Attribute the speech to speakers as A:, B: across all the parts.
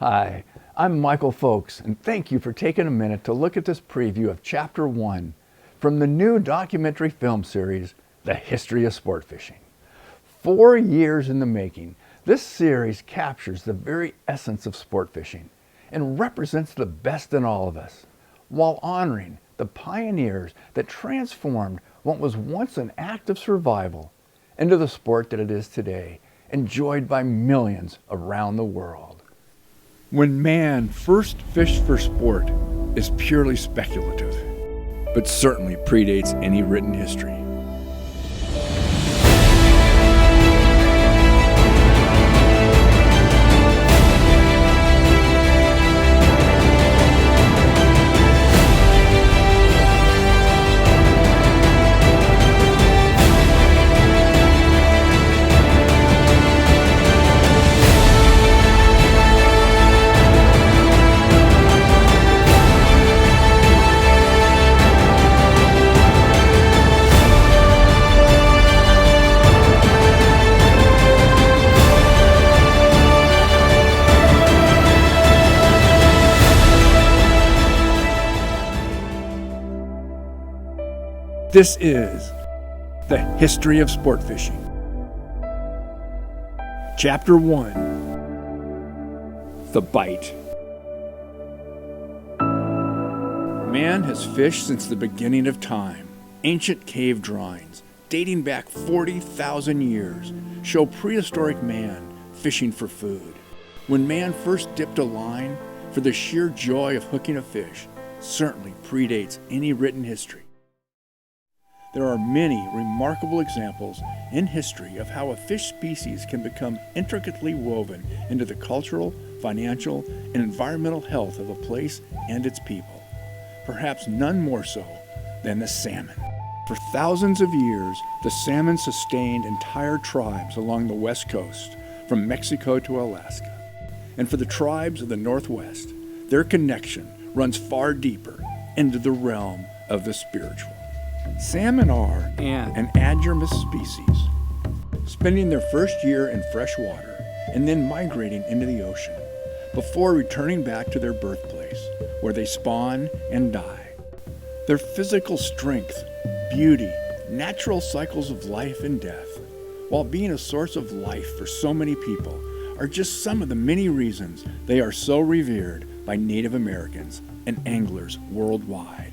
A: Hi, I'm Michael Folks, and thank you for taking a minute to look at this preview of Chapter 1 from the new documentary film series, The History of Sportfishing. 4 years in the making, this series captures the very essence of sport fishing and represents the best in all of us, while honoring the pioneers that transformed what was once an act of survival into the sport that it is today, enjoyed by millions around the world.
B: When man first fished for sport is purely speculative, but certainly predates any written history. This is The History of Sportfishing. Chapter 1, The Bite. Man has fished since the beginning of time. Ancient cave drawings, dating back 40,000 years, show prehistoric man fishing for food. When man first dipped a line, for the sheer joy of hooking a fish, certainly predates any written history. There are many remarkable examples in history of how a fish species can become intricately woven into the cultural, financial, and environmental health of a place and its people. Perhaps none more so than the salmon. For thousands of years, the salmon sustained entire tribes along the west coast, from Mexico to Alaska. And for the tribes of the Northwest, their connection runs far deeper into the realm of the spiritual. Salmon are an adjurous species, spending their first year in fresh water and then migrating into the ocean before returning back to their birthplace, where they spawn and die. Their physical strength, beauty, natural cycles of life and death, while being a source of life for so many people, are just some of the many reasons they are so revered by Native Americans and anglers worldwide.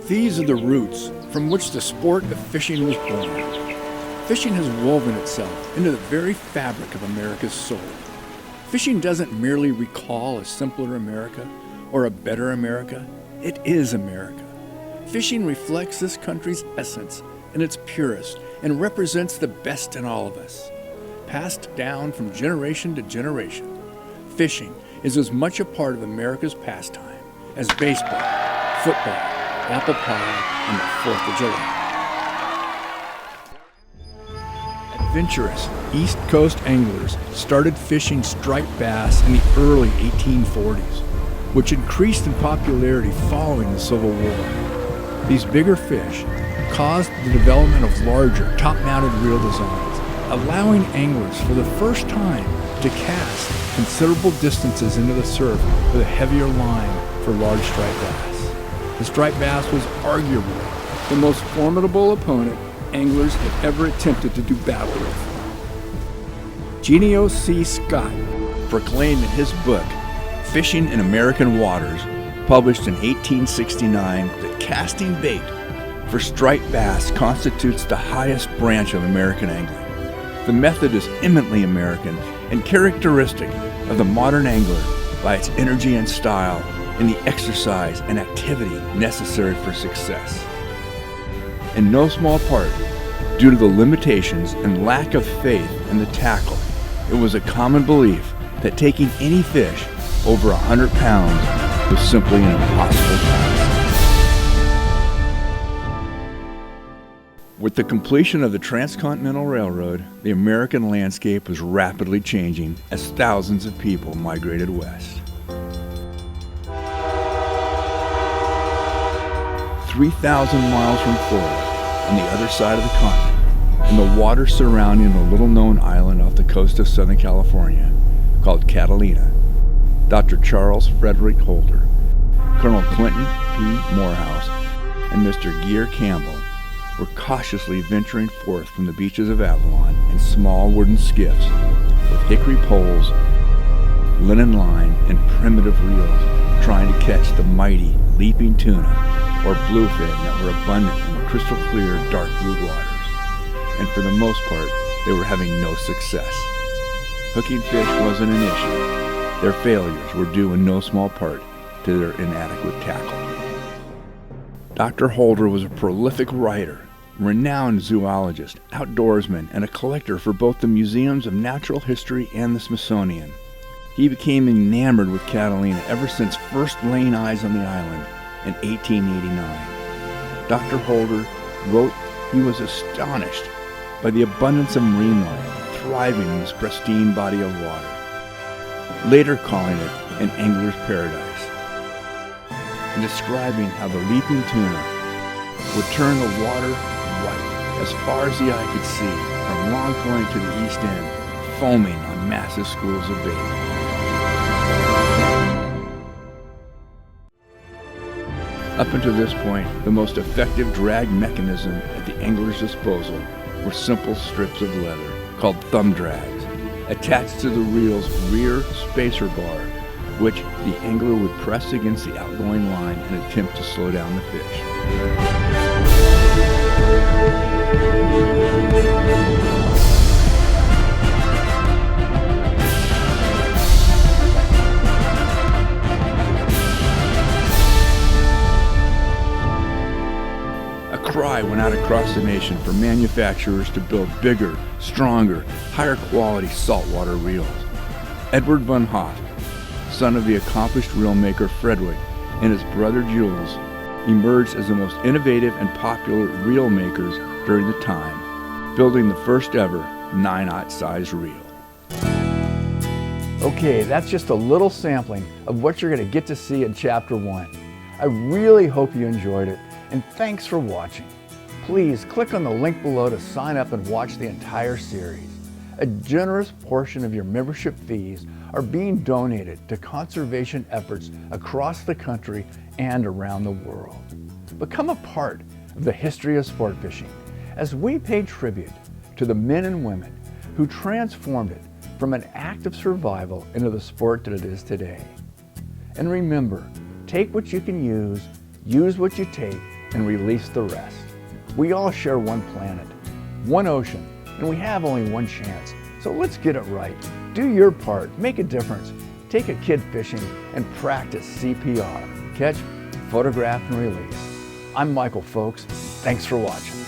B: These are the roots from which the sport of fishing was born. Fishing has woven itself into the very fabric of America's soul. Fishing doesn't merely recall a simpler America or a better America. It is America. Fishing reflects this country's essence in its purest and represents the best in all of us. Passed down from generation to generation, fishing is as much a part of America's pastime as baseball, football, apple pie, and the 4th of July. Adventurous East Coast anglers started fishing striped bass in the early 1840s, which increased in popularity following the Civil War. These bigger fish caused the development of larger, top-mounted reel designs, allowing anglers for the first time to cast considerable distances into the surf with a heavier line for large striped bass. The striped bass was arguably the most formidable opponent anglers had ever attempted to do battle with. Genio C. Scott proclaimed in his book, Fishing in American Waters, published in 1869, that casting bait for striped bass constitutes the highest branch of American angling. The method is eminently American and characteristic of the modern angler by its energy and style, and the exercise and activity necessary for success. In no small part, due to the limitations and lack of faith in the tackle, it was a common belief that taking any fish over 100 pounds was simply an impossible task. With the completion of the Transcontinental Railroad, the American landscape was rapidly changing as thousands of people migrated west. 3,000 miles from Florida, on the other side of the continent, in the water surrounding a little-known island off the coast of Southern California, called Catalina. Dr. Charles Frederick Holder, Colonel Clinton P. Morehouse, and Mr. Gear Campbell were cautiously venturing forth from the beaches of Avalon in small wooden skiffs with hickory poles, linen line, and primitive reels, trying to catch the mighty leaping tuna or bluefin that were abundant in the crystal clear dark blue waters. And for the most part, they were having no success. Hooking fish wasn't an issue. Their failures were due in no small part to their inadequate tackle. Dr. Holder was a prolific writer, renowned zoologist, outdoorsman, and a collector for both the Museums of Natural History and the Smithsonian. He became enamored with Catalina ever since first laying eyes on the island in 1889. Dr. Holder wrote he was astonished by the abundance of marine life thriving in this pristine body of water, later calling it an angler's paradise, and describing how the leaping tuna would turn the water white as far as the eye could see from Long Point to the east end, foaming on massive schools of bait. Up until this point, the most effective drag mechanism at the angler's disposal were simple strips of leather called thumb drags, attached to the reel's rear spacer bar, which the angler would press against the outgoing line and attempt to slow down the fish. A cry went out across the nation for manufacturers to build bigger, stronger, higher quality saltwater reels. Edward von Hoff, son of the accomplished reel maker Frederick, and his brother Jules, emerged as the most innovative and popular reel makers during the time, building the first ever 9/0 size reel.
A: Okay, that's just a little sampling of what you're going to get to see in Chapter 1. I really hope you enjoyed it, and thanks for watching. Please click on the link below to sign up and watch the entire series. A generous portion of your membership fees are being donated to conservation efforts across the country and around the world. Become a part of the history of sport fishing as we pay tribute to the men and women who transformed it from an act of survival into the sport that it is today. And remember, take what you can use what you take, and release the rest. We all share one planet, one ocean, and we have only one chance. So let's get it right. Do your part, make a difference. Take a kid fishing and practice CPR. Catch, photograph, and release. I'm Michael Folks. Thanks for watching.